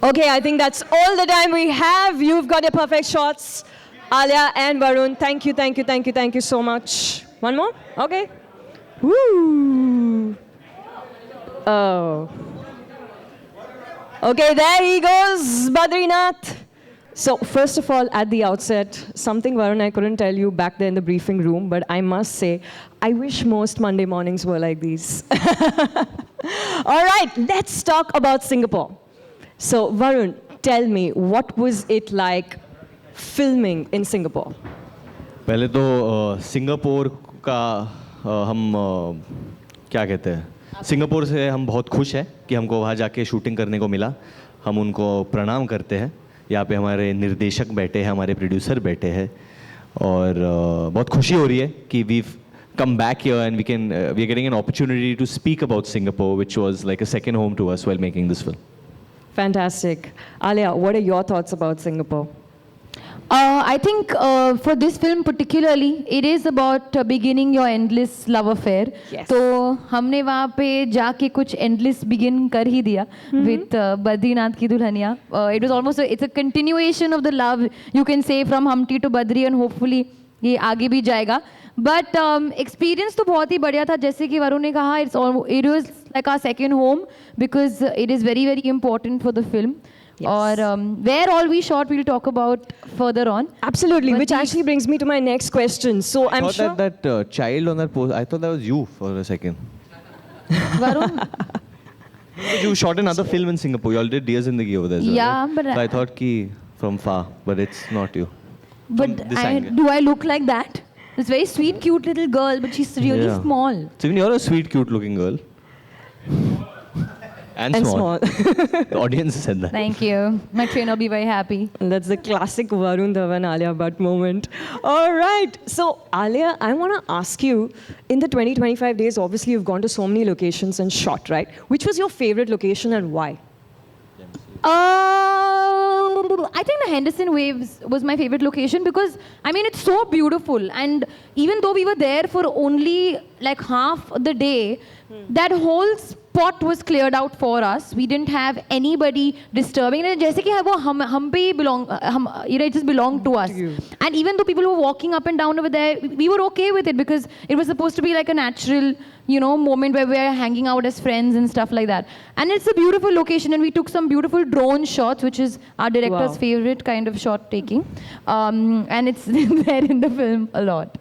Okay, I think that's all the time we have. You've got your perfect shots. Alia and Varun, thank you, thank you, thank you, thank you so much. One more? Okay. Woo! Oh. Okay, there he goes, Badrinath. So, first of all, at the outset, something Varun I couldn't tell you back there in the briefing room, but I must say, I wish most Monday mornings were like these. All right, let's talk about Singapore. So, Varun, tell me, what was it like filming in Singapore? पहले तो Singapore का हम क्या कहते हैं, Singapore से हम बहुत खुश हैं कि हमको वहाँ जाके शूटिंग करने को मिला. हम उनको प्रणाम करते हैं. यहाँ पे हमारे निर्देशक बैठे हैं, हमारे प्रोड्यूसर बैठे हैं और बहुत खुशी हो रही है कि we come back here and we're getting an opportunity to speak about Singapore, which was like a second home to us while making this film. Fantastic. Alia, what are your thoughts about Singapore? I think for this film particularly, it is about beginning your endless love affair. Yes. तो हमने वहाँ पे जाके कुछ endless begin कर ही दिया with Badrinath Ki Dulhaniya. It was almost it's a continuation of the love, you can say, from Humpty to Badri, and hopefully ये आगे भी जाएगा. But experience तो बहुत ही बढ़िया था. जैसे कि वरुण ने कहा, it was like our second home because it is very, very important for the film. Yes. Or where all we shot, we'll talk about further on. Absolutely, But which actually brings me to my next question. So I'm sure that child on that post, I thought that was you for a second. Varun? You shot another film in Singapore. You all did Deers in the Ghee over there. Yeah, right? but So I thought ki from far, but it's not you. But this angle. do I look like that? This very sweet, cute little girl, but she's really Yeah. small. So even you're a sweet, cute-looking girl. And small. The audience said that. Thank you. My trainer will be very happy. And that's the classic Varun Dhawan Alia Bhatt moment. All right. So, Alia, I want to ask you, in the 20-25 days, obviously you've gone to so many locations and shot, right? Which was your favorite location and why? I think the Henderson Waves was my favorite location because, I mean, it's so beautiful. And even though we were there for only like half the day, that whole spot was cleared out for us. We didn't have anybody disturbing. And जैसे कि वो हम पे ही belong, it just belonged to us. And even though people were walking up and down over there, we were okay with it because it was supposed to be like a natural, moment where we are hanging out as friends and stuff like that. And it's a beautiful location, and we took some beautiful drone shots, which is our director's favorite kind of shot taking. And it's there in the film a lot.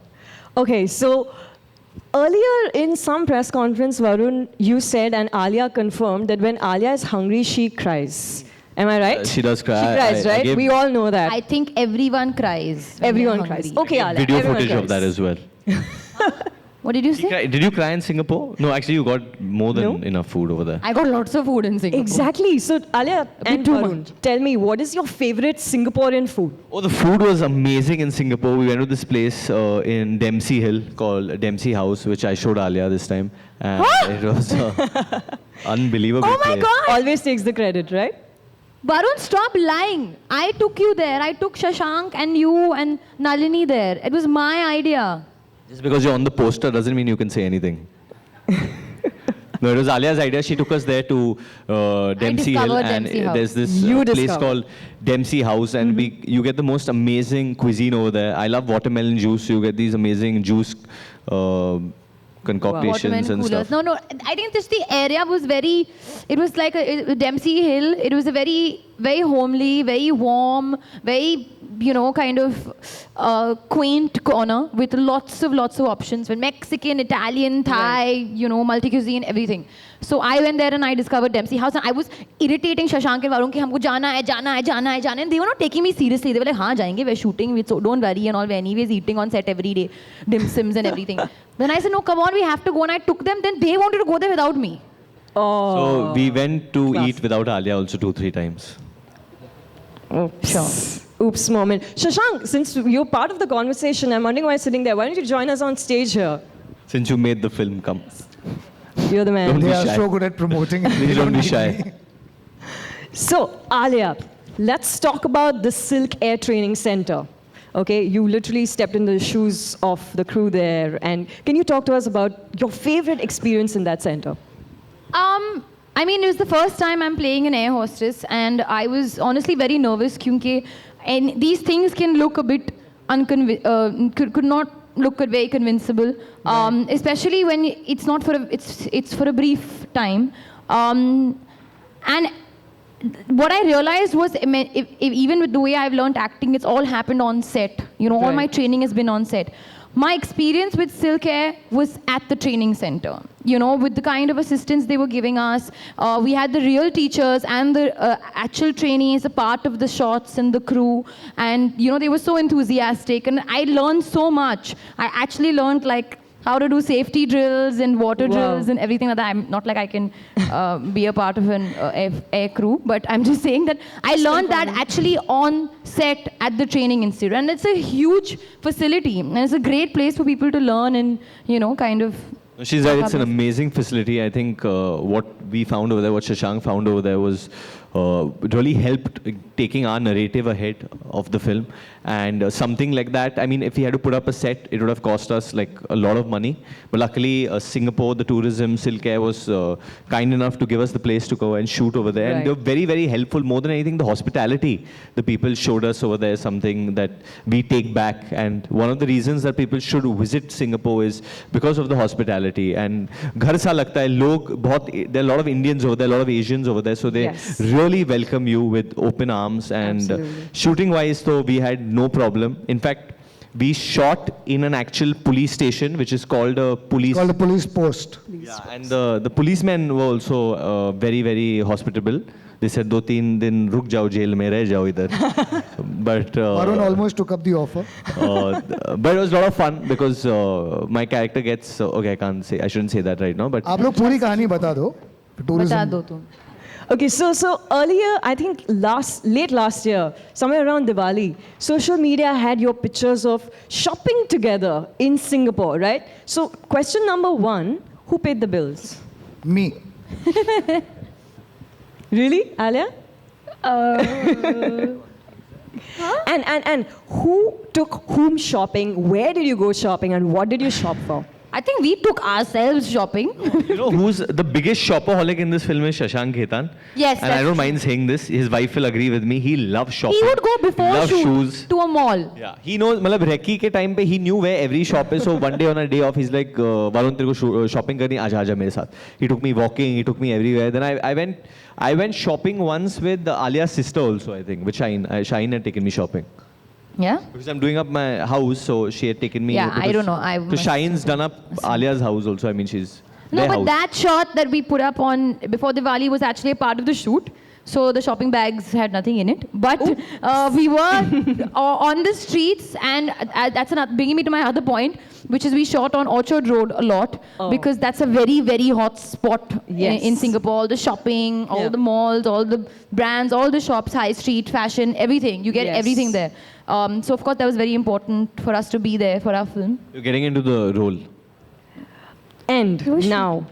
Okay, so earlier in some press conference, Varun, you said, and Alia confirmed, that when Alia is hungry, she cries. Am I right? She does cry. She cries, right? We all know that. I think everyone cries. when Everyone they're cries. hungry. Okay, Alia. Video everyone footage cries. of that as well. What did you say? Did you cry in Singapore? No, actually you got more than enough food over there. I got lots of food in Singapore. Exactly. So, Alia and too Varun, much. tell me, what is your favorite Singaporean food? Oh, the food was amazing in Singapore. We went to this place in Dempsey Hill called Dempsey House, which I showed Alia this time. And it was unbelievable. Oh my place. God! Always takes the credit, right? Varun, stop lying. I took you there. I took Shashank and you and Nalini there. It was my idea. Just because you're on the poster doesn't mean you can say anything. No, it was Alia's idea. She took us there to Dempsey Hill, discovered and Dempsey House. there's this You place discovered. called Dempsey House, and you get the most amazing cuisine over there. I love watermelon juice. You get these amazing juice concoctions Watermelon and coolers. stuff. No, I think just the area was very, it was like a Dempsey Hill. It was a very, very homely, very warm, very, kind of quaint corner with lots of options. With Mexican, Italian, Thai, multi-cuisine, everything. So I went there and I discovered Dempsey House, and I was irritating Shashank and Varun कि हमको जाना है, and they were not taking me seriously. They were like, हाँ जाएंगे, we're shooting, so don't worry and all. We're anyways eating on set every day, dim sims and everything. Then I said, no, come on, we have to go, and I took them. Then they wanted to go there without me. Oh. So we went to eat without Alia also 2-3 times. Oh, sure. Oops moment. Shashank, since you're part of the conversation, I'm wondering why you're sitting there. Why don't you join us on stage here? Since you made the film, come. You're the man. Don't be They are shy. so good at promoting. Please don't be need shy. me. So, Alia, let's talk about the Silk Air Training Center. Okay, you literally stepped in the shoes of the crew there. And can you talk to us about your favorite experience in that center? I mean, it was the first time I'm playing an air hostess, and I was honestly very nervous because these things can look a bit could not look very convincible, especially when it's not for it's for a brief time. And what I realized was, if even with the way I've learned acting, it's all happened on set. You know, all my training has been on set. My experience with Silk Air was at the training center. You know, with the kind of assistance they were giving us. We had the real teachers and the actual trainees, a part of the shots and the crew. And, you know, they were so enthusiastic. And I learned so much. I actually learned, like, how to do safety drills and water drills and everything like that. I'm not like I can be a part of an air crew, but I'm just saying that I learned that actually on set at the training institute. And it's a huge facility, and it's a great place for people to learn and, you know, kind of... She's right, it's an amazing facility. I think what we found over there, what Shashank found over there was it really helped taking our narrative ahead of the film. And something like that, I mean, if we had to put up a set, it would have cost us like a lot of money. But luckily, Singapore, the tourism, Silk Air was kind enough to give us the place to go and shoot over there. And they were very, very helpful. More than anything, the hospitality the people showed us over there is something that we take back. And one of the reasons that people should visit Singapore is because of the hospitality. And ghar sa lagta hai, there are a lot of Indians over there, a lot of Asians over there. So they really welcome you with open arms. And shooting-wise, though, we had no problem. In fact, we shot in an actual police station, which is called a police... Called a police post. And the policemen were also very, very hospitable. They said, 2-3 din ruk jao jail mein, reh jao idhar. But... Varun almost took up the offer. But it was a lot of fun because my character gets... okay, I can't say, I shouldn't say that right now, but... आप लोग पूरी कहानी बता दो. बता दो तुम. Okay, so earlier, I think late last year, somewhere around Diwali, social media had your pictures of shopping together in Singapore, right? So question number 1, who paid the bills? Me. Really, Alia? And who took whom shopping? Where did you go shopping? And what did you shop for? I think we took ourselves shopping. You know who's the biggest shopaholic in this film is Shashank Khaitan. Yes, and I don't mind saying this. His wife will agree with me. He loves shopping. He would go before shoot to a mall. Yeah, he knows. मतलब Recce के time पे he knew where every shop is. So one day on a day off, he's like, Varun, तेरे को shopping करनी आजा मेरे साथ. He took me walking. He took me everywhere. Then I went shopping once with Alia's sister also. I think with Shaheen. Shaheen had taken me shopping. Yeah? Because I'm doing up my house, so she had taken me. Yeah, I don't know. So Shaheen's done up Alia's house also. I mean, she's. No, but house. that shot that we put up on before Diwali was actually a part of the shoot. So the shopping bags had nothing in it. But we were on the streets, and that's bringing me to my other point, which is we shot on Orchard Road a lot because that's a very, very hot spot in Singapore. All the shopping, all the malls, all the brands, all the shops, high street, fashion, everything. You get everything there. So of course that was very important for us to be there for our film. You're getting into the role. And now,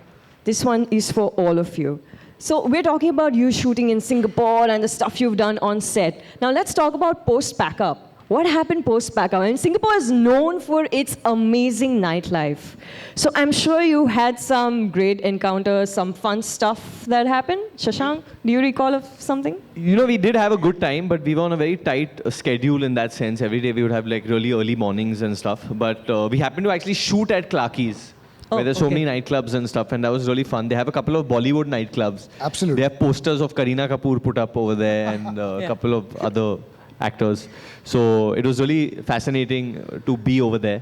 this one is for all of you. So we're talking about you shooting in Singapore and the stuff you've done on set. Now let's talk about post-pack-up. What happened post-pack-up? And Singapore is known for its amazing nightlife. So I'm sure you had some great encounters, some fun stuff that happened. Shashank, do you recall of something? You know, we did have a good time, but we were on a very tight schedule in that sense. Every day we would have like really early mornings and stuff. But we happened to actually shoot at Clarky's. Where there's so many nightclubs and stuff, and that was really fun. They have a couple of Bollywood nightclubs. Absolutely. They have posters of Kareena Kapoor put up over there, and a couple of other actors. So it was really fascinating to be over there.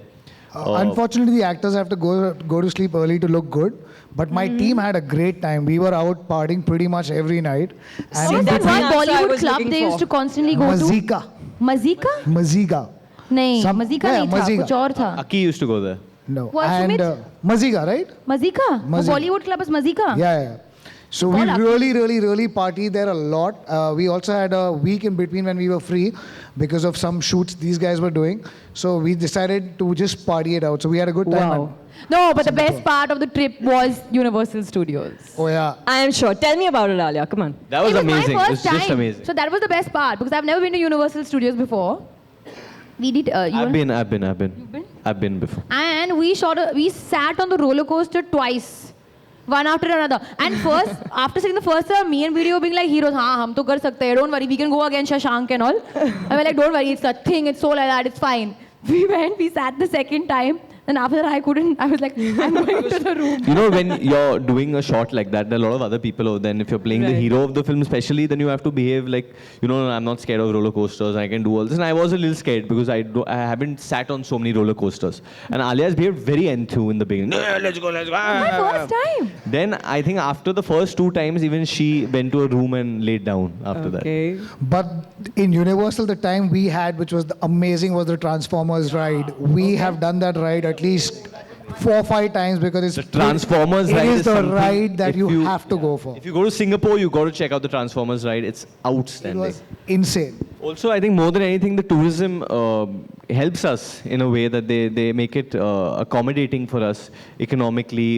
Unfortunately, the actors have to go to sleep early to look good. But my team had a great time. We were out partying pretty much every night. And So that one Bollywood club they used to constantly go Mazika. to? Mazika? Maziga. नहीं, Mazika नहीं था, कुछ और था. Aki used to go there. No. What, and Sumit? Mazika, right? Mazika? Mazika. Bollywood club is Mazika? Yeah. So we really partied there a lot. We also had a week in between when we were free because of some shoots these guys were doing. So we decided to just party it out. So we had a good time. Wow. No, but the best part of the trip was Universal Studios. Oh yeah. I am sure. Tell me about it, Alia. Come on. That was amazing. My It was first just time. amazing. So that was the best part because I've never been to Universal Studios before. We did. I've been. You've been? I've been before. And we sat on the roller coaster twice. one after another. And first, after seeing the first time, me and video being like heroes, हाँ हम तो कर सकते हैं, don't worry, we can go against Shashank and all. And we're like, don't worry, it's a thing, it's so like that, it's fine. We went, we sat the second time. And after that, I couldn't. I was like, I'm going to the room. You know, when you're doing a shot like that, there are a lot of other people over there. And if you're playing the hero of the film, especially, then you have to behave like, you know, I'm not scared of roller coasters. I can do all this. And I was a little scared because I haven't sat on so many roller coasters. And Alia's behaved very enthused in the beginning. No, let's go, let's go. My first time. Then I think after the first 2 times, even she went to a room and laid down after that. But in Universal, the time we had, which was amazing, was the Transformers ride. We have done that ride at least 4 or 5 times because it's The Transformers ride it is the something- ride that if you have to go for. If you go to Singapore, you got to check out the Transformers ride. It's It outstanding. was insane. Also, I think more than anything, the tourism helps us in a way that they make it accommodating for us economically,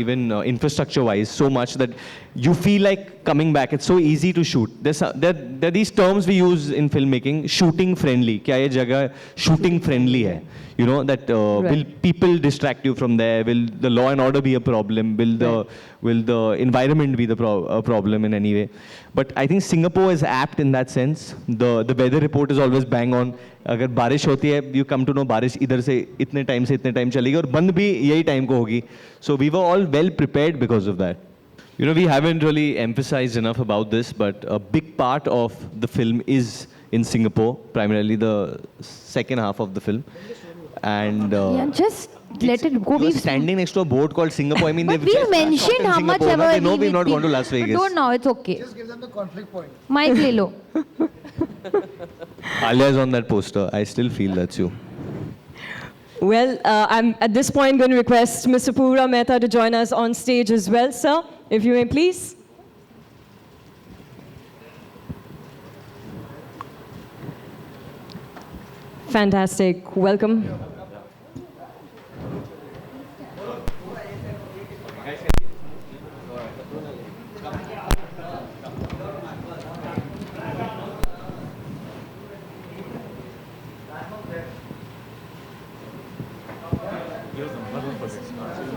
even infrastructure-wise, so much that you feel like coming back. It's so easy to shoot. There are these terms we use in filmmaking, shooting friendly. क्या ये जगह shooting friendly है? You know, that will people distract you from there? Will the law and order be a problem? Will the environment be the problem in any way? But I think Singapore is apt in that sense. The weather report is always bang on. अगर बारिश होती है, you come to know बारिश इधर से इतने time चलेगी और बंद भी यही टाइम को होगी. So we were all well prepared because of that. You know, we haven't really emphasized enough about this, but a big part of the film is in Singapore, primarily the second half of the film. And Yeah, just let it go. we were standing next to a board called Singapore. I mean, But they've we just mentioned shot in how much Singapore. ever. They know we we've not we- gone to Las Vegas. But don't know, it's okay. Just give them the conflict point. Mike ले लो. Alia is on that poster. I still feel that's you. Well, I'm at this point going to request Mr. Pura Mehta to join us on stage as well, sir, if you may please. Fantastic. Welcome.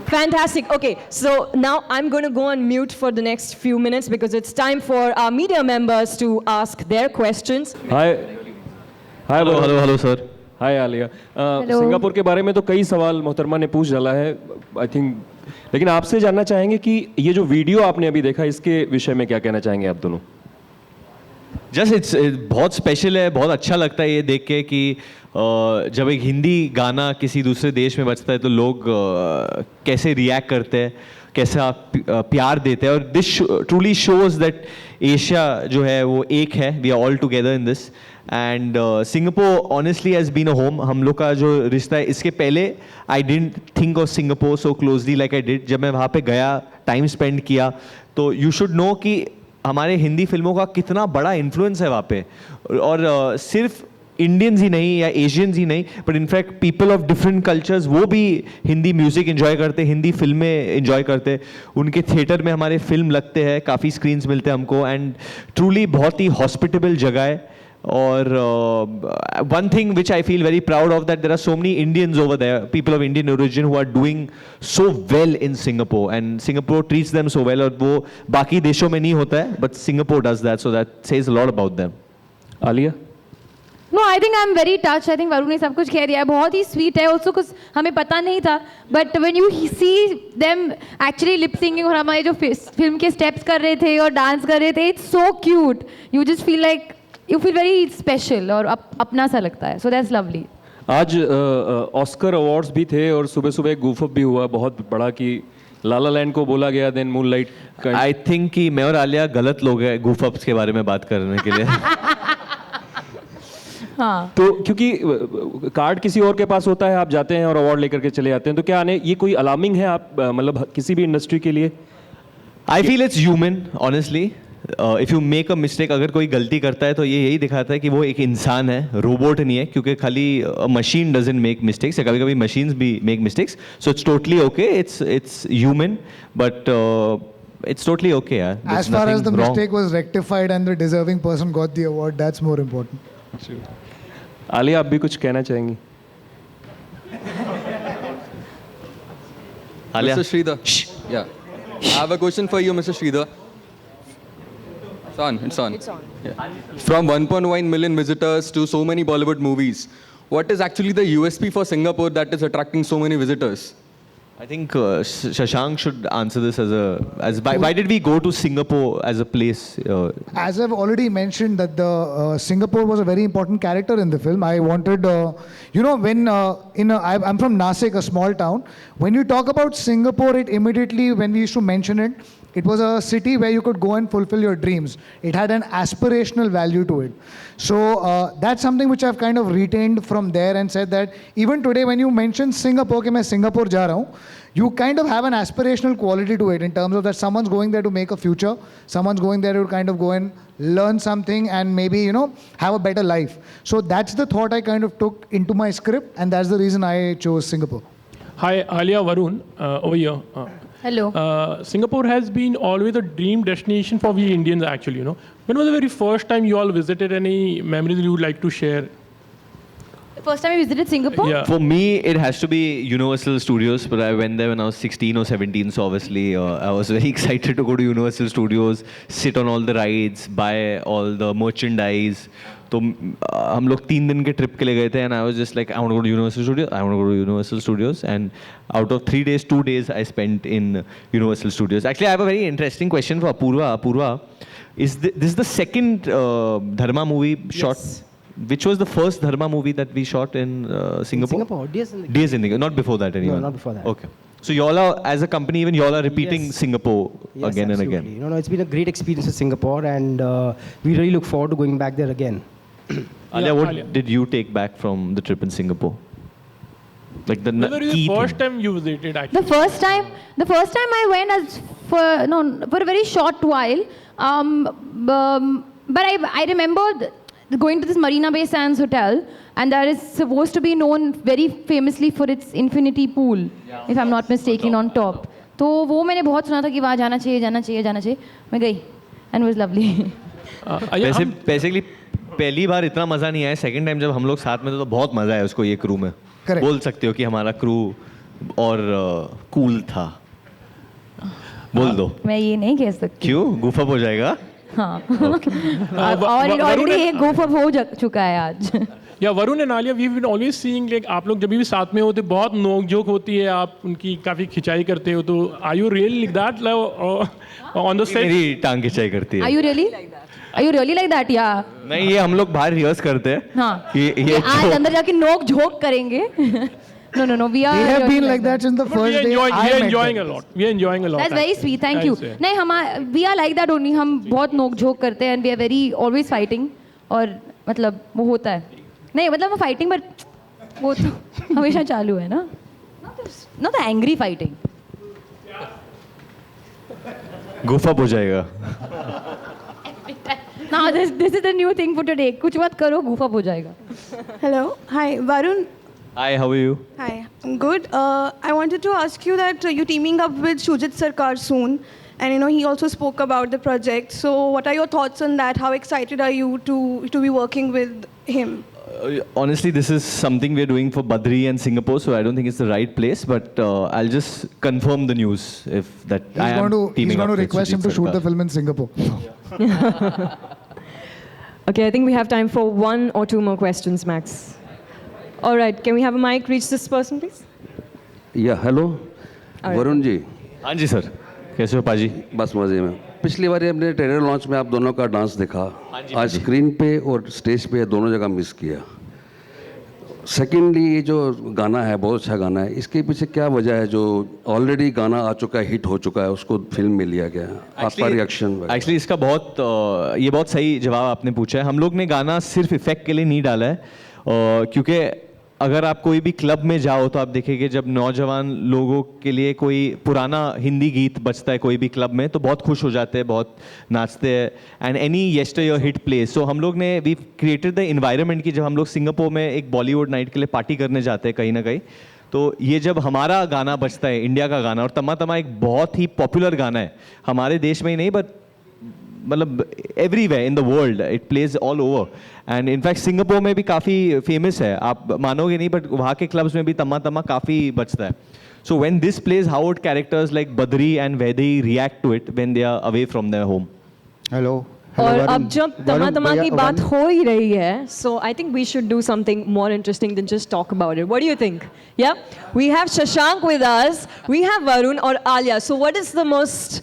Fantastic. Okay, so now I'm going to go on mute for the next few minutes because it's time for our media members to ask their questions. Hi hi Hello, sir. Hi Alia Hello. Singapore के बारे में तो कई सवाल मोहतरमा ने पूछ डाला है आई थिंक, लेकिन आपसे जानना चाहेंगे कि ये जो वीडियो आपने अभी देखा इसके विषय में क्या कहना चाहेंगे आप दोनों? जस्ट इट्स बहुत स्पेशल है, बहुत अच्छा लगता है ये देख के कि जब एक हिंदी गाना किसी दूसरे देश में बजता है तो लोग कैसे रिएक्ट करते हैं, कैसे आप प्यार देते हैं. और this truly shows that Asia जो है वो एक है. We are all together in this. And Singapore honestly has been a home. हम लोग का जो रिश्ता है, इसके पहले I didn't think of Singapore so closely like I did. जब मैं वहाँ पे गया, टाइम स्पेंड किया, तो यू शुड नो कि हमारे हिंदी फिल्मों का कितना बड़ा इन्फ्लुएंस है वहाँ पे. और सिर्फ इंडियंस ही नहीं या एशियंस ही नहीं, but in fact people of different cultures वो भी हिंदी म्यूज़िक एंजॉय करते, हिंदी फिल्में एंजॉय करते. उनके थिएटर में हमारे फिल्म लगते हैं, काफ़ी स्क्रीन्स मिलते हैं हमको. एंड ट्रूली बहुत ही हॉस्पिटेबल जगह है. और one thing which I feel very proud of, that there are so many Indians over there, people of Indian origin who are doing so well in Singapore, and Singapore treats them so well. और वो बाकी देशों में नहीं होता है, but Singapore does that, so that says a lot about them. Alia? No, I think I'm very touched. I think Varun ने सब कुछ कह दिया है. बहुत ही sweet है. Also कुछ हमें पता नहीं था. But when you see them actually lip singing और हमारे जो फिल्म के steps कर रहे थे और dance कर रहे थे, it's so cute. You just feel like you feel very special और अपना सा लगता है. So that's lovely. आज ऑस्कर अवार्ड्स भी थे और सुबह सुबह एक goof up भी हुआ बहुत बड़ा कि लाला लैंड को बोला गया, देन मूनलाइट. I think कि मैं और आलिया गलत लोग हैं goof ups के बारे में बात करने के लिए. हाँ. तो क्योंकि कार्ड किसी और के पास होता है, आप जाते हैं और अवार्ड लेकर के चले आते हैं, तो क्या आने ये कोई अलार्मिंग है आप मतलब किसी भी इंडस्ट्री के लिए? I feel it's human, honestly. If you make a mistake, अगर कोई गलती करता है तो ये यही दिखाता है कि वो एक इंसान है, रोबोट नहीं है. क्योंकि खाली मशीन doesn't make mistakes, कभी कभी machines भी make mistakes. So it's totally okay. It's human, but it's totally okay. Yeah. As far as the mistake was rectified and the deserving person got the award, that's more important. Alia, आप भी कुछ कहना चाहेंगी? Alia. Mr. Sridhar. Yeah. I have a question for you, Mr. Sridhar. It's on. It's on. It's on. Yeah. From 1.1 million visitors to so many Bollywood movies, what is actually the USP for Singapore that is attracting so many visitors? I think Shashank should answer this why did we go to Singapore as a place? As I've already mentioned that the Singapore was a very important character in the film. I wanted, when I'm from Nasik, a small town. When you talk about Singapore, it immediately, when we used to mention it, it was a city where you could go and fulfill your dreams. It had an aspirational value to it. So that's something which I've kind of retained from there and said that even today when you mention Singapore, कि मैं Singapore जा रहा हूँ, you kind of have an aspirational quality to it in terms of that someone's going there to make a future, someone's going there to kind of go and learn something and maybe, have a better life. So that's the thought I kind of took into my script, and that's the reason I chose Singapore. Hi, Alia, Varun, over here. Hello. Singapore has been always a dream destination for we Indians, actually. When was the very first time you all visited? Any memories you would like to share? The first time you visited Singapore? Yeah. For me, it has to be Universal Studios, but I went there when I was 16 or 17, so obviously I was very excited to go to Universal Studios, sit on all the rides, buy all the merchandise. तो हम लोग 3 दिन के trip के लिए गए थे and I was just like I want to go to Universal Studios, I want to go to Universal Studios, and out of 3 days, 2 days I spent in Universal Studios. Actually, I have a very interesting question for Apurva. Apurva, this is the second Dharma movie shot? Which was the first Dharma movie that we shot in Singapore? Singapore, Dear Zindagi. Dear Zindagi, not before that anyone? No, not before that. Okay. So y'all are, as a company, even y'all are repeating Yes. Singapore Yes, again absolutely. and again. No, it's been a great experience in Singapore, and we really look forward to going back there again. Alia, what Alia. did you take back from the trip in Singapore? Like the When was key the first thing. time you visited, actually? The first time I went as for a very short while. But I remember going to this Marina Bay Sands hotel, and that is supposed to be known very famously for its infinity pool, if I'm not mistaken, on top. तो वो मैंने बहुत सुना था कि वहाँ जाना चाहिए. मैं गई, and it was lovely. पैसे के लिए पहली बार इतना मजा नहीं आया. सेकंड टाइम जब हम लोग साथ में थे तो बहुत मजा आया उसको ये क्रू में. Correct. बोल सकते हो कि हमारा क्रू और कूल था. बोल दो. मैं ये नहीं कह सकती. क्यों? गुफअप हो जाएगा. हाँ. और ऑलरेडी एक गोफ हो चुका है आज. या Varun and Alia, we been always seeing like आप लोग जब भी साथ में होते बहुत नोक-झोंक होती है, आप उनकी काफी खिंचाई करते हो. तो are you really like that on the set? मेरी टांग खिंचाई करती है. Are you really like that? Yeah. नहीं, ये हम लोग बाहर रिहर्स करते हैं. हाँ. ये आज अंदर जाके नोक झोंक करेंगे. No. We are. They have really been like that since the We first are day I met enjoying them. a lot. We are enjoying a lot. That's very sweet. Thank you. नहीं we are like that only. हम बहुत नोक झोंक करते हैं and we are very always fighting. और मतलब वो होता है. नहीं मतलब वो fighting but वो तो हमेशा चालू है ना. Not the angry fighting. गुफअप हो जाएगा. Now this is the new thing for today. कुछ मत करो, goof up हो जाएगा. Hello. Hi, Varun. Hi, how are you? Hi. I'm good. I wanted to ask you that you're teaming up with Shujit Sarkar soon. And he also spoke about the project. So what are your thoughts on that? How excited are you to be working with him? Honestly, this is something we're doing for Badri and Singapore, so I don't think it's the right place. But I'll just confirm the news if that I am He's teaming going up to with request him Sujit to shoot Sarkar. the film in Singapore. Okay, I think we have time for 1 or 2 more questions, Max. All right, can we have a mic reach this person, please? या hello right. Varun ji. हाँ जी sir, कैसे हो पाजी? बस मज़े में. पिछली बार हमने ट्रेलर लॉन्च में आप दोनों का डांस देखा. आज स्क्रीन पे और स्टेज पे दोनों जगह मिस किया. सेकेंडली, ये जो गाना है बहुत अच्छा गाना है. इसके पीछे क्या वजह है जो ऑलरेडी गाना आ चुका है, हिट हो चुका है, उसको फिल्म में लिया गया? आपका रिएक्शन? एक्चुअली इसका ये बहुत सही जवाब आपने पूछा है. हम लोग ने गाना सिर्फ इफेक्ट के लिए नहीं डाला है, क्योंकि अगर आप कोई भी क्लब में जाओ तो आप देखेंगे जब नौजवान लोगों के लिए कोई पुराना हिंदी गीत बजता है कोई भी क्लब में तो बहुत खुश हो जाते हैं, बहुत नाचते हैं. And any yesteryear hit place. So हम लोग ने वी क्रिएटेड द इन्वायरमेंट की जब हम लोग सिंगापुर में एक बॉलीवुड नाइट के लिए पार्टी करने जाते हैं कहीं ना कहीं, तो ये जब हमारा गाना बजता है, इंडिया का गाना, और तमा तमा एक बहुत ही पॉपुलर गाना है हमारे देश में ही नहीं बट मतलब everywhere in the world, it plays all over. And in fact Singapore में भी काफ़ी फेमस है, आप मानोगे नहीं बट वहाँ के क्लब्स में भी तम्मा तम्मा काफ़ी बजता है. So when this plays, how would characters like Badri and Vaidhi react to it when they are away from their home? Hello. और अब जब तमा तमा की बात हो ही रही है, so I think we should do something more interesting than just talk about it. What do you think? Yeah, we have Shashank with us. We have Varun or Alia. So what is the most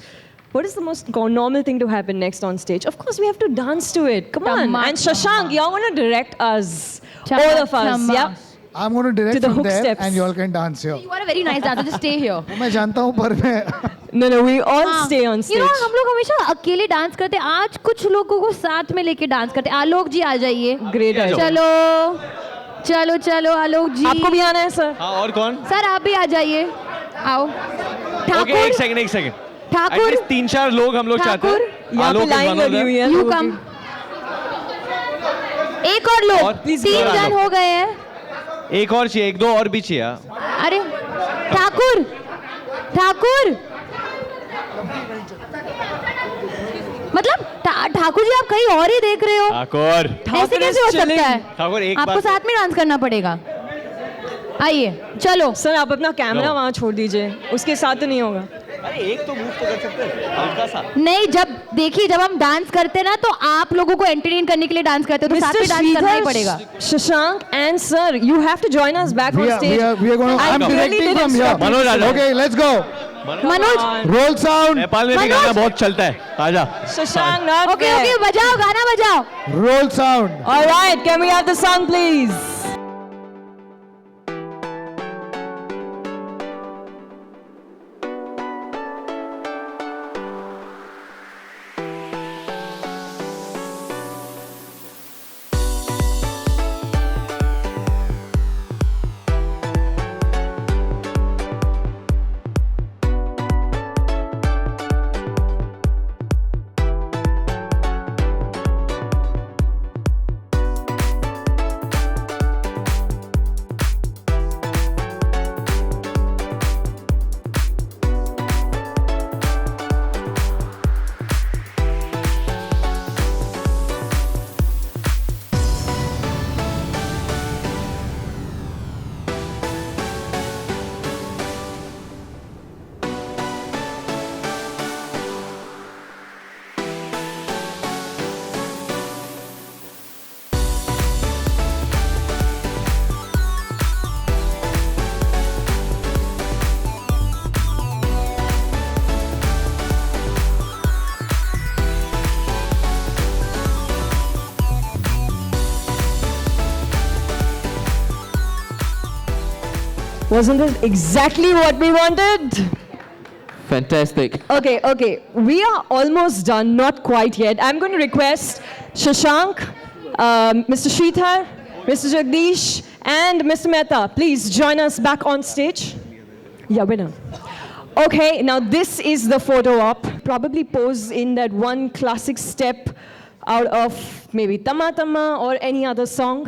normal thing to happen next on stage? Of course, we have to dance to it. Come on. And Shashank, you're going to direct us, all of us. Yeah. I'm going to direct To the from hook there steps. and you all can dance here. You are a very nice dancer. Just stay here. वो मैं जानता हूँ पर मैं No, we all stay on stage. You know, हम लोग हमेशा अकेले डांस करते हैं. आज कुछ लोगों को साथ में लेके डांस करते हैं. आलोक जी आ जाइए. Great idea. चलो आलोक जी. आपको भी आना है सर? हाँ, और कौन? सर आप भी आ जाइए. आओ. Okay, एक सेकंड. ठाकुर. At least 3-4 लोग हम लोग चाहते हैं. यहाँ पे लाइन लगी हुई है. You come. एक और लोग. 3 जन हो गए हैं. एक और चाहिए, 1-2 और भी चाहिए. अरे ठाकुर मतलब ठाकुर जी आप कहीं और ही देख रहे हो. ऐसे कैसे हो सकता है? ठाकुर एक आपको साथ में डांस करना पड़ेगा. आइए चलो. सर आप अपना कैमरा वहाँ छोड़ दीजिए, उसके साथ तो नहीं होगा. अरे एक तो मूव तो कर सकते हैं, हल्का सा. नहीं, जब हम डांस करते हैं ना तो आप लोगों को एंटरटेन करने के लिए डांस करते हो, तो साथ में डांस करना ही पड़ेगा. Shashank and sir, you have to join us back on stage. we are going to, I'm directing from here. Manoj आ जाओ. Okay, let's go. Manoj. Roll sound. Nepal में भी गाना बहुत चलता है. आजा. Shashank, not okay there. बजाओ, गाना बजाओ. Roll sound. All right, can we have the song, please? Wasn't it exactly what we wanted? Fantastic. Okay. We are almost done, not quite yet. I'm going to request Shashank, Mr. Sridhar, Mr. Jagdish, and Mr. Mehta, please join us back on stage. Yeah, winner. Okay, now this is the photo op. Probably pose in that one classic step out of maybe Tama Tama or any other song.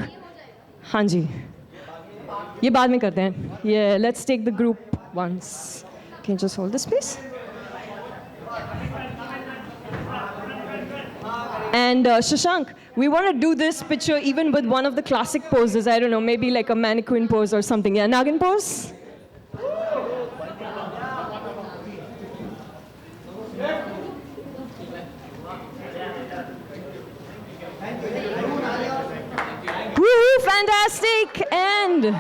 हाँ जी. ये बाद में करते हैं. Yeah, let's take the group once. Can you just hold this, please? And Shashank, we want to do this picture even with one of the classic poses. I don't know, maybe like a mannequin pose or something. Yeah, Nagin pose? Woo, fantastic! And